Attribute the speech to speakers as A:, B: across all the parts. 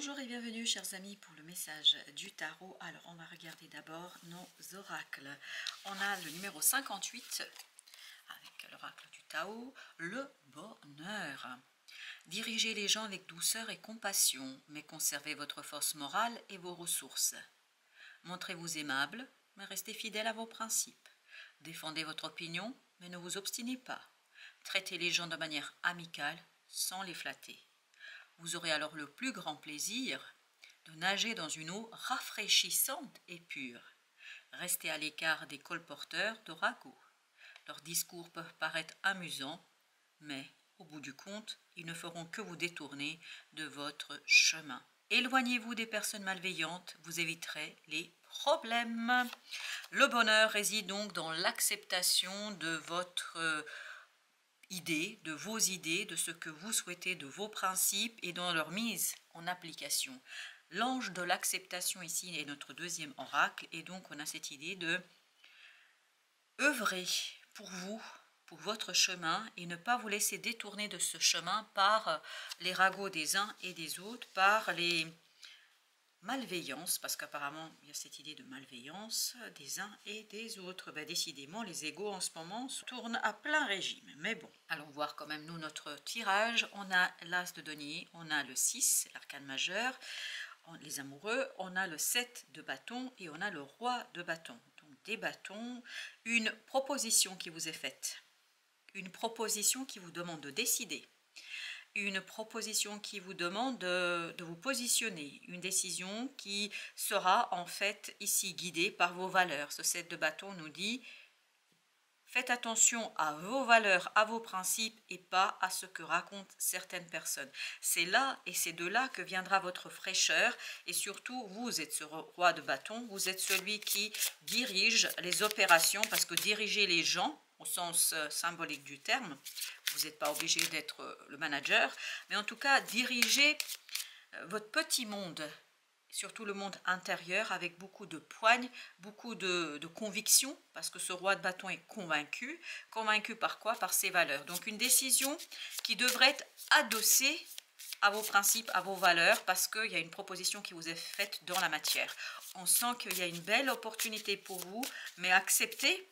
A: Bonjour et bienvenue chers amis pour le message du tarot. Alors on va regarder d'abord nos oracles. On a le numéro 58 avec l'oracle du Tao, le bonheur. Dirigez les gens avec douceur et compassion, mais conservez votre force morale et vos ressources. Montrez-vous aimable, mais restez fidèle à vos principes. Défendez votre opinion, mais ne vous obstinez pas. Traitez les gens de manière amicale, sans les flatter. Vous aurez alors le plus grand plaisir de nager dans une eau rafraîchissante et pure. Restez à l'écart des colporteurs de ragots. Leurs discours peuvent paraître amusants, mais au bout du compte, ils ne feront que vous détourner de votre chemin. Éloignez-vous des personnes malveillantes, vous éviterez les problèmes. Le bonheur réside donc dans l'acceptation de votre idées, de vos idées, de ce que vous souhaitez, de vos principes et dans leur mise en application. L'ange de l'acceptation ici est notre deuxième oracle et donc on a cette idée de œuvrer pour vous, pour votre chemin et ne pas vous laisser détourner de ce chemin par les ragots des uns et des autres, par les malveillance, parce qu'apparemment il y a cette idée de malveillance des uns et des autres. Ben, décidément les égos en ce moment tournent à plein régime, mais bon, allons voir quand même nous notre tirage. On a l'as de denier, on a le 6, l'arcane majeur, les amoureux, on a le 7 de bâton et on a le roi de bâton. Donc des bâtons, une proposition qui vous est faite, une proposition qui vous demande de décider, une proposition qui vous demande de vous positionner, une décision qui sera en fait ici guidée par vos valeurs. Ce 7 de bâton nous dit faites attention à vos valeurs, à vos principes et pas à ce que racontent certaines personnes. C'est là et c'est de là que viendra votre fraîcheur et surtout vous êtes ce roi de bâton, vous êtes celui qui dirige les opérations parce que diriger les gens au sens symbolique du terme, vous n'êtes pas obligé d'être le manager, mais en tout cas diriger votre petit monde, surtout le monde intérieur avec beaucoup de poigne, beaucoup de conviction, parce que ce roi de bâton est convaincu. Convaincu par quoi? Par ses valeurs. Donc une décision qui devrait être adossée à vos principes, à vos valeurs, parce qu'il y a une proposition qui vous est faite dans la matière. On sent qu'il y a une belle opportunité pour vous, mais acceptez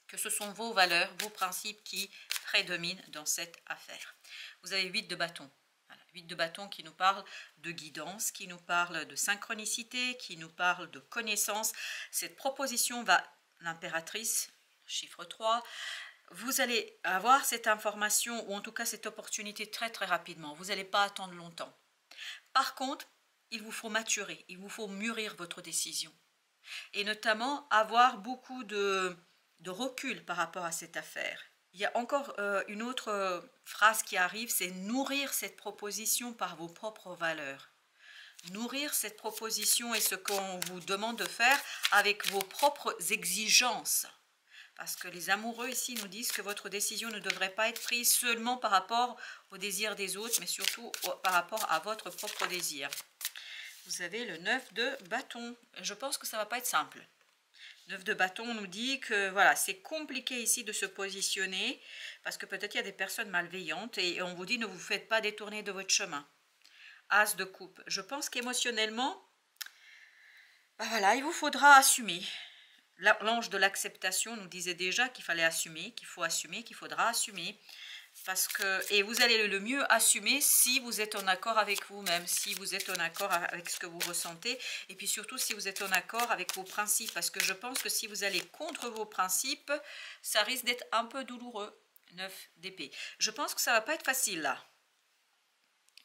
A: que ce sont vos valeurs, vos principes qui prédominent dans cette affaire. Vous avez 8 de bâton. Voilà, 8 de bâton qui nous parle de guidance, qui nous parle de synchronicité, qui nous parle de connaissance. Cette proposition va, l'impératrice, chiffre 3, vous allez avoir cette information, ou en tout cas cette opportunité très très rapidement. Vous n'allez pas attendre longtemps. Par contre, il vous faut maturer, il vous faut mûrir votre décision. Et notamment avoir beaucoup de recul par rapport à cette affaire. Il y a encore une autre phrase qui arrive, c'est nourrir cette proposition par vos propres valeurs. Nourrir cette proposition et ce qu'on vous demande de faire avec vos propres exigences. Parce que les amoureux ici nous disent que votre décision ne devrait pas être prise seulement par rapport au désir des autres, mais surtout par rapport à votre propre désir. Vous avez le 9 de bâton. Je pense que ça ne va pas être simple. 9 de bâton nous dit que voilà, c'est compliqué ici de se positionner parce que peut-être il y a des personnes malveillantes et on vous dit ne vous faites pas détourner de votre chemin. As de coupe. Je pense qu'émotionnellement, ben voilà, il vous faudra assumer. L'ange de l'acceptation nous disait déjà qu'il fallait assumer, qu'il faut assumer, qu'il faudra assumer. Parce que, et vous allez le mieux assumer si vous êtes en accord avec vous-même, si vous êtes en accord avec ce que vous ressentez, et puis surtout si vous êtes en accord avec vos principes, parce que je pense que si vous allez contre vos principes, ça risque d'être un peu douloureux. 9 d'épée. Je pense que ça va pas être facile là.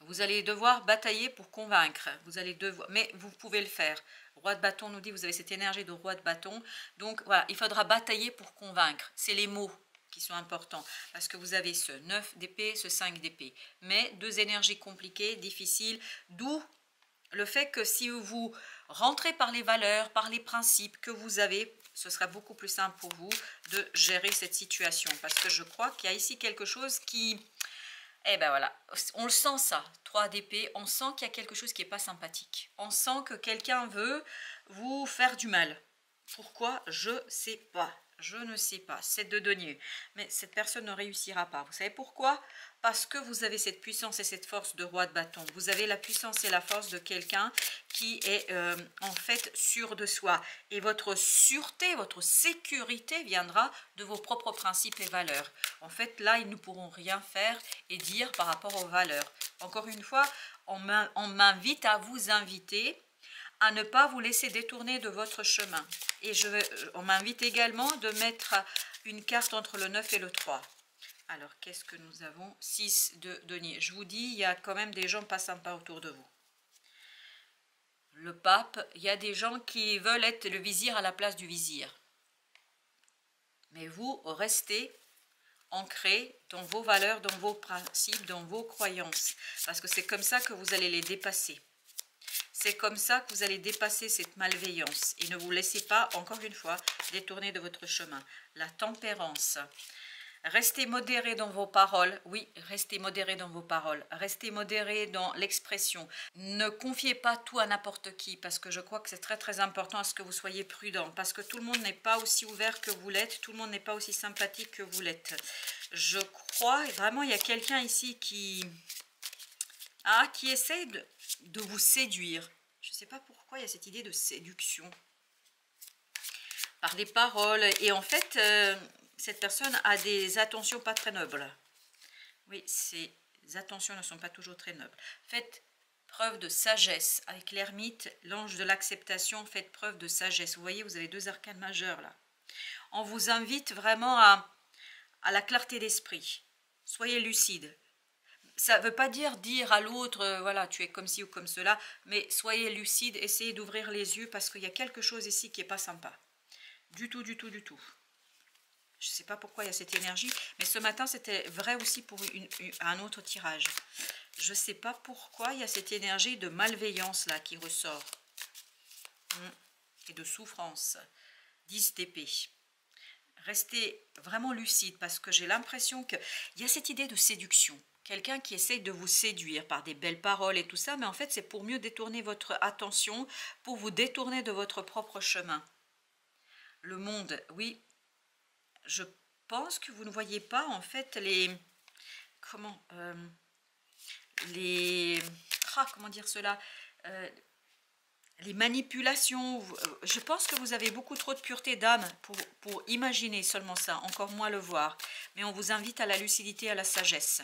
A: Vous allez devoir batailler pour convaincre, vous allez devoir, mais vous pouvez le faire. Roi de bâton nous dit, vous avez cette énergie de roi de bâton, donc voilà, il faudra batailler pour convaincre, c'est les mots qui sont importants, parce que vous avez ce 9 d'épée, ce 5 d'épée, mais deux énergies compliquées, difficiles, d'où le fait que si vous rentrez par les valeurs, par les principes que vous avez, ce sera beaucoup plus simple pour vous de gérer cette situation, parce que je crois qu'il y a ici quelque chose qui... Eh ben voilà, on le sent ça, 3 d'épée, on sent qu'il y a quelque chose qui n'est pas sympathique, on sent que quelqu'un veut vous faire du mal. Pourquoi? Je ne sais pas. Je ne sais pas, 7 de denier. Mais cette personne ne réussira pas. Vous savez pourquoi? parce que vous avez cette puissance et cette force de roi de bâton. Vous avez la puissance et la force de quelqu'un qui est en fait sûr de soi. Et votre sûreté, votre sécurité viendra de vos propres principes et valeurs. En fait, là, ils ne pourront rien faire et dire par rapport aux valeurs. Encore une fois, on m'invite à vous inviter à ne pas vous laisser détourner de votre chemin. Et on m'invite également de mettre une carte entre le 9 et le 3. Alors, qu'est-ce que nous avons? 6 de denier. Je vous dis, il y a quand même des gens pas sympas autour de vous. Le pape, il y a des gens qui veulent être le vizir à la place du vizir. Mais vous, restez ancré dans vos valeurs, dans vos principes, dans vos croyances. Parce que c'est comme ça que vous allez les dépasser. C'est comme ça que vous allez dépasser cette malveillance. Et ne vous laissez pas, encore une fois, détourner de votre chemin. La tempérance. Restez modéré dans vos paroles. Oui, restez modéré dans vos paroles. Restez modéré dans l'expression. Ne confiez pas tout à n'importe qui, parce que je crois que c'est très très important à ce que vous soyez prudent, parce que tout le monde n'est pas aussi ouvert que vous l'êtes, tout le monde n'est pas aussi sympathique que vous l'êtes. Je crois, vraiment, il y a quelqu'un ici qui essaie de vous séduire. Je ne sais pas pourquoi il y a cette idée de séduction. Par des paroles. Et en fait, cette personne a des attentions pas très nobles. Oui, ces attentions ne sont pas toujours très nobles. Faites preuve de sagesse. Avec l'ermite, l'ange de l'acceptation, faites preuve de sagesse. Vous voyez, vous avez 2 arcanes majeurs là. On vous invite vraiment à la clarté d'esprit. Soyez lucide. Ça ne veut pas dire à l'autre, voilà, tu es comme ci ou comme cela, mais soyez lucide, essayez d'ouvrir les yeux parce qu'il y a quelque chose ici qui n'est pas sympa. Du tout, du tout, du tout. Je ne sais pas pourquoi il y a cette énergie, mais ce matin, c'était vrai aussi pour un autre tirage. Je ne sais pas pourquoi il y a cette énergie de malveillance là qui ressort. Et de souffrance. 10 d'épée. Restez vraiment lucide parce que j'ai l'impression qu'il y a cette idée de séduction. Quelqu'un qui essaye de vous séduire par des belles paroles et tout ça, mais en fait, c'est pour mieux détourner votre attention, pour vous détourner de votre propre chemin. Le monde, oui, je pense que vous ne voyez pas, en fait, comment dire cela les manipulations. Je pense que vous avez beaucoup trop de pureté d'âme pour imaginer seulement ça, encore moins le voir. Mais on vous invite à la lucidité, à la sagesse.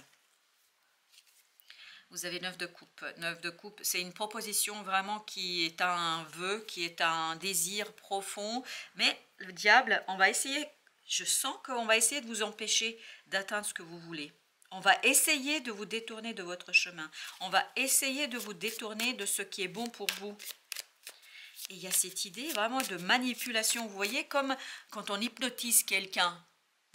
A: Vous avez 9 de coupe. 9 de coupe, c'est une proposition vraiment qui est un vœu, qui est un désir profond. Mais le diable, on va essayer, je sens qu'on va essayer de vous empêcher d'atteindre ce que vous voulez. On va essayer de vous détourner de votre chemin. On va essayer de vous détourner de ce qui est bon pour vous. Et il y a cette idée vraiment de manipulation. Vous voyez, comme quand on hypnotise quelqu'un.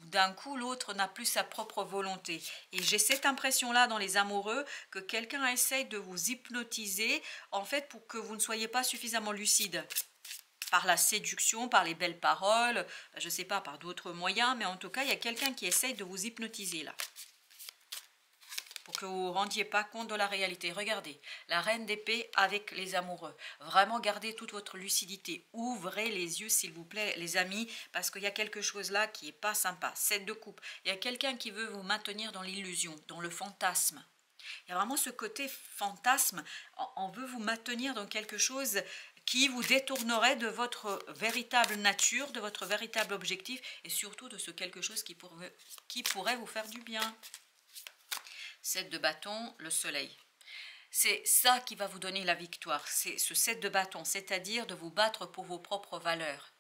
A: D'un coup, l'autre n'a plus sa propre volonté. Et j'ai cette impression-là dans les amoureux que quelqu'un essaye de vous hypnotiser, en fait, pour que vous ne soyez pas suffisamment lucide. Par la séduction, par les belles paroles, je ne sais pas, par d'autres moyens, mais en tout cas, il y a quelqu'un qui essaye de vous hypnotiser là. Pour que vous ne vous rendiez pas compte de la réalité. Regardez, la reine d'épée avec les amoureux. Vraiment gardez toute votre lucidité. Ouvrez les yeux s'il vous plaît les amis, parce qu'il y a quelque chose là qui n'est pas sympa. 7 de coupe. Il y a quelqu'un qui veut vous maintenir dans l'illusion, dans le fantasme. Il y a vraiment ce côté fantasme. On veut vous maintenir dans quelque chose qui vous détournerait de votre véritable nature, de votre véritable objectif et surtout de ce quelque chose qui pourrait vous faire du bien. 7 de bâton, le soleil. C'est ça qui va vous donner la victoire, c'est ce 7 de bâton, c'est-à-dire de vous battre pour vos propres valeurs,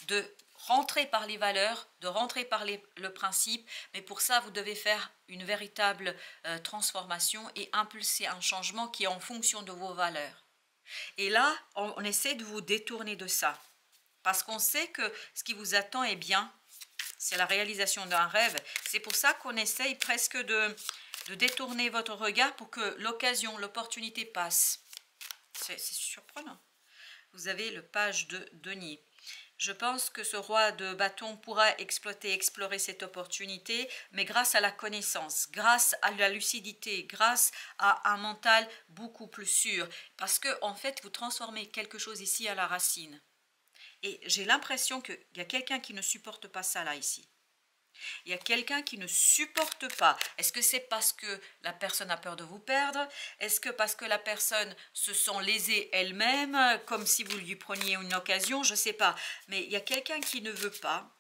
A: de rentrer par les valeurs, de rentrer par le principe, mais pour ça, vous devez faire une véritable transformation et impulser un changement qui est en fonction de vos valeurs. Et là, on essaie de vous détourner de ça, parce qu'on sait que ce qui vous attend est bien, c'est la réalisation d'un rêve. C'est pour ça qu'on essaye presque de détourner votre regard pour que l'occasion, l'opportunité passe. C'est surprenant. Vous avez le page de denier. Je pense que ce roi de bâton pourra explorer cette opportunité, mais grâce à la connaissance, grâce à la lucidité, grâce à un mental beaucoup plus sûr. Parce que en fait, vous transformez quelque chose ici à la racine. Et j'ai l'impression qu'il y a quelqu'un qui ne supporte pas ça là, ici. Il y a quelqu'un qui ne supporte pas. Est-ce que c'est parce que la personne a peur de vous perdre? Est-ce que parce que la personne se sent lésée elle-même, comme si vous lui preniez une occasion? Je ne sais pas. Mais il y a quelqu'un qui ne veut pas,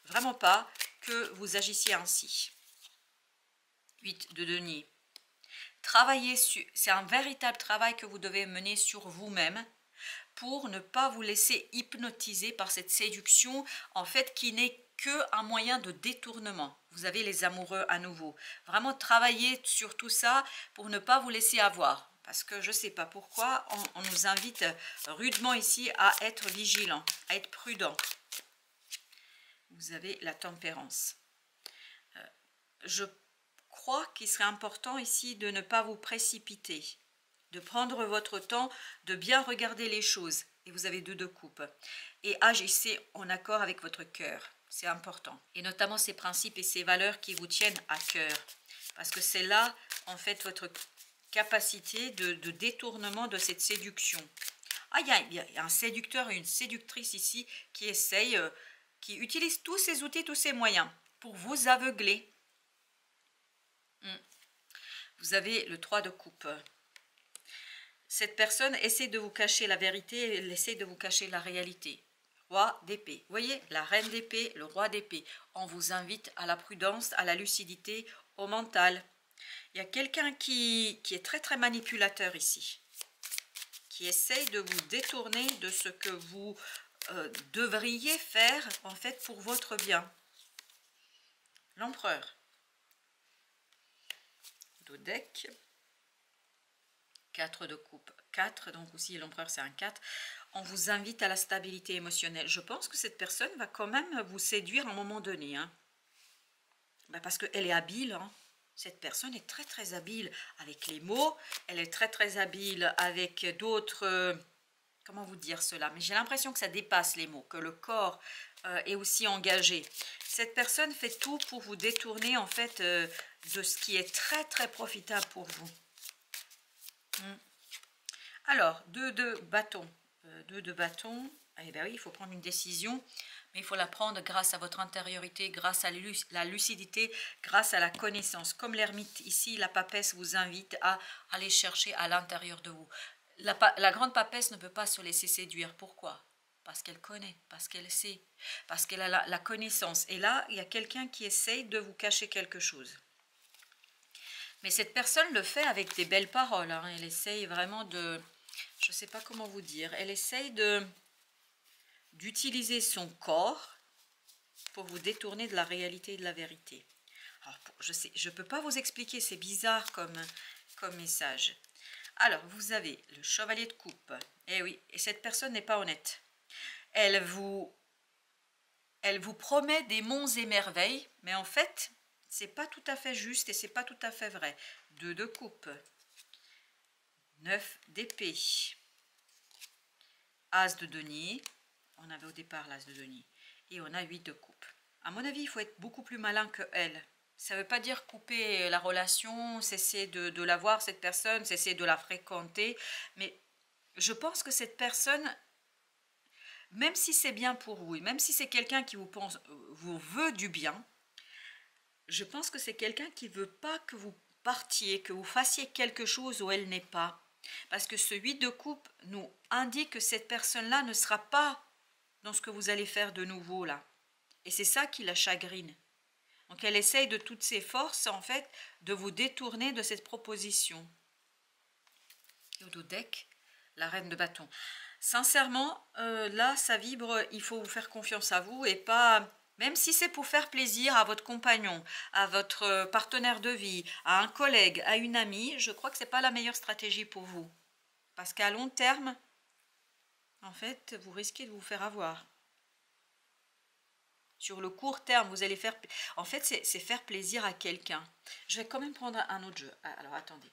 A: vraiment pas, que vous agissiez ainsi. 8 de denier. Travailler sur, c'est un véritable travail que vous devez mener sur vous-même pour ne pas vous laisser hypnotiser par cette séduction, en fait, qui n'est qu'un moyen de détournement. Vous avez les amoureux à nouveau. Vraiment travailler sur tout ça pour ne pas vous laisser avoir. Parce que je ne sais pas pourquoi, on nous invite rudement ici à être vigilant, à être prudent. Vous avez la tempérance. Je crois qu'il serait important ici de ne pas vous précipiter, de prendre votre temps, de bien regarder les choses. Et vous avez 2 de coupe. Et agissez en accord avec votre cœur. C'est important. Et notamment ces principes et ces valeurs qui vous tiennent à cœur. Parce que c'est là, en fait, votre capacité de détournement de cette séduction. Ah, il y a un séducteur et une séductrice ici qui essayent, qui utilisent tous ces outils, tous ces moyens pour vous aveugler. Vous avez le 3 de coupe. Cette personne essaie de vous cacher la vérité, elle essaie de vous cacher la réalité. Roi d'épée. Vous voyez, la reine d'épée, le roi d'épée. On vous invite à la prudence, à la lucidité, au mental. Il y a quelqu'un qui est très très manipulateur ici, qui essaye de vous détourner de ce que vous devriez faire en fait pour votre bien. L'empereur. Deck. 4 de coupe. 4, donc aussi l'empereur c'est un 4. On vous invite à la stabilité émotionnelle. Je pense que cette personne va quand même vous séduire à un moment donné. Hein. Ben parce qu'elle est habile. Hein. Cette personne est très très habile avec les mots. Elle est très très habile avec d'autres... comment vous dire cela? Mais j'ai l'impression que ça dépasse les mots, que le corps est aussi engagé. Cette personne fait tout pour vous détourner en fait de ce qui est très très profitable pour vous. Alors, 2 de bâton. 2 de bâton. Eh bien oui, il faut prendre une décision, mais il faut la prendre grâce à votre intériorité, grâce à la lucidité, grâce à la connaissance. Comme l'ermite ici, la papesse vous invite à aller chercher à l'intérieur de vous. La grande papesse ne peut pas se laisser séduire. Pourquoi? Parce qu'elle connaît, parce qu'elle sait, parce qu'elle a la connaissance. Et là, il y a quelqu'un qui essaye de vous cacher quelque chose. Mais cette personne le fait avec des belles paroles. Hein. Elle essaye vraiment de... Je ne sais pas comment vous dire. Elle essaye d'utiliser son corps pour vous détourner de la réalité et de la vérité. Alors, je ne peux pas vous expliquer. C'est bizarre comme message. Alors, vous avez le chevalier de coupe. Eh oui, et cette personne n'est pas honnête. Elle vous promet des monts et merveilles, mais en fait... c'est pas tout à fait juste et c'est pas tout à fait vrai. 2 de coupe. 9 d'épée. As de denier. On avait au départ l'as de denier. Et on a 8 de coupe. À mon avis, il faut être beaucoup plus malin que elle. Ça ne veut pas dire couper la relation, cesser de la voir, cette personne, cesser de la fréquenter. Mais je pense que cette personne, même si c'est bien pour vous, et même si c'est quelqu'un qui vous veut du bien, je pense que c'est quelqu'un qui ne veut pas que vous partiez, que vous fassiez quelque chose où elle n'est pas. Parce que ce 8 de coupe nous indique que cette personne-là ne sera pas dans ce que vous allez faire de nouveau là. Et c'est ça qui la chagrine. Donc elle essaye de toutes ses forces, en fait, de vous détourner de cette proposition. Et au dos deck, la reine de bâton. Sincèrement, là, ça vibre, il faut vous faire confiance à vous et pas... Même si c'est pour faire plaisir à votre compagnon, à votre partenaire de vie, à un collègue, à une amie, je crois que ce n'est pas la meilleure stratégie pour vous. Parce qu'à long terme, en fait, vous risquez de vous faire avoir. Sur le court terme, vous allez faire... En fait, c'est faire plaisir à quelqu'un. Je vais quand même prendre un autre jeu. Alors, attendez.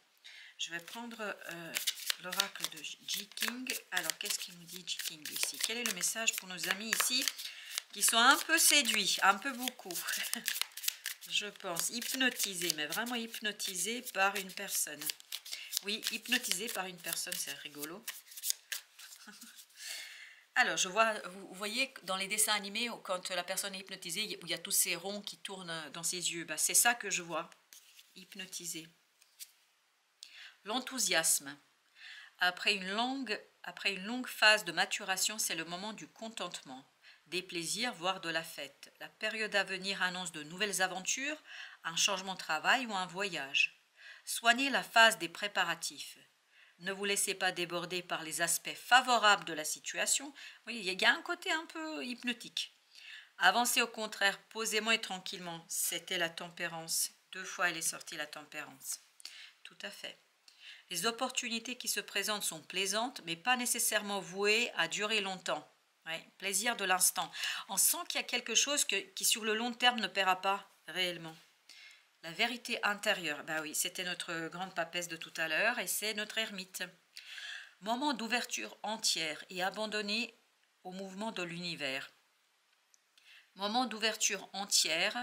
A: Je vais prendre l'oracle de J-King. Alors, qu'est-ce qu'il nous dit J-King ici? Quel est le message pour nos amis ici qui sont un peu séduits, un peu beaucoup, je pense, hypnotisés, mais vraiment hypnotisés par une personne. Oui, hypnotisés par une personne, c'est rigolo. Alors, vous voyez dans les dessins animés, quand la personne est hypnotisée, où il y a tous ces ronds qui tournent dans ses yeux, c'est ça que je vois, hypnotisé. L'enthousiasme. Après une longue phase de maturation, c'est le moment du contentement, des plaisirs, voire de la fête. La période à venir annonce de nouvelles aventures, un changement de travail ou un voyage. Soignez la phase des préparatifs. Ne vous laissez pas déborder par les aspects favorables de la situation. Oui, il y a un côté un peu hypnotique. Avancez au contraire, posément et tranquillement. C'était la tempérance. 2 fois elle est sortie la tempérance. Tout à fait. Les opportunités qui se présentent sont plaisantes, mais pas nécessairement vouées à durer longtemps. Ouais, plaisir de l'instant. On sent qu'il y a quelque chose qui sur le long terme ne paiera pas réellement. La vérité intérieure, oui, c'était notre grande papesse de tout à l'heure et c'est notre ermite. Moment d'ouverture entière et abandonné au mouvement de l'univers. Moment d'ouverture entière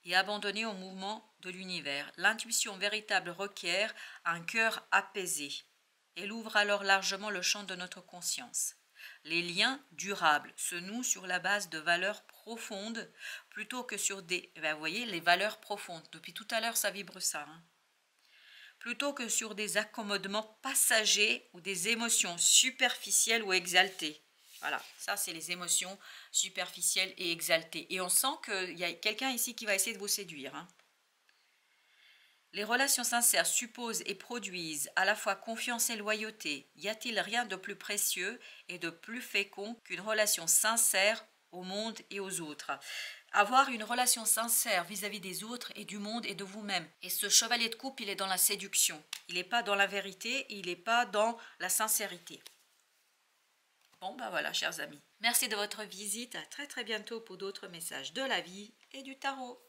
A: et abandonné au mouvement de l'univers. L'intuition véritable requiert un cœur apaisé. Elle ouvre alors largement le champ de notre conscience. Les liens durables se nouent sur la base de valeurs profondes plutôt que sur des... vous voyez, les valeurs profondes. Depuis tout à l'heure, ça vibre ça. Plutôt que sur des accommodements passagers ou des émotions superficielles ou exaltées. Voilà, ça c'est les émotions superficielles et exaltées. Et on sent qu'il y a quelqu'un ici qui va essayer de vous séduire. Les relations sincères supposent et produisent à la fois confiance et loyauté. Y a-t-il rien de plus précieux et de plus fécond qu'une relation sincère au monde et aux autres? Avoir une relation sincère vis-à-vis des autres et du monde et de vous-même. Et ce chevalier de coupe, il est dans la séduction. Il n'est pas dans la vérité, il n'est pas dans la sincérité. Bon, voilà, chers amis. Merci de votre visite. À très très bientôt pour d'autres messages de la vie et du tarot.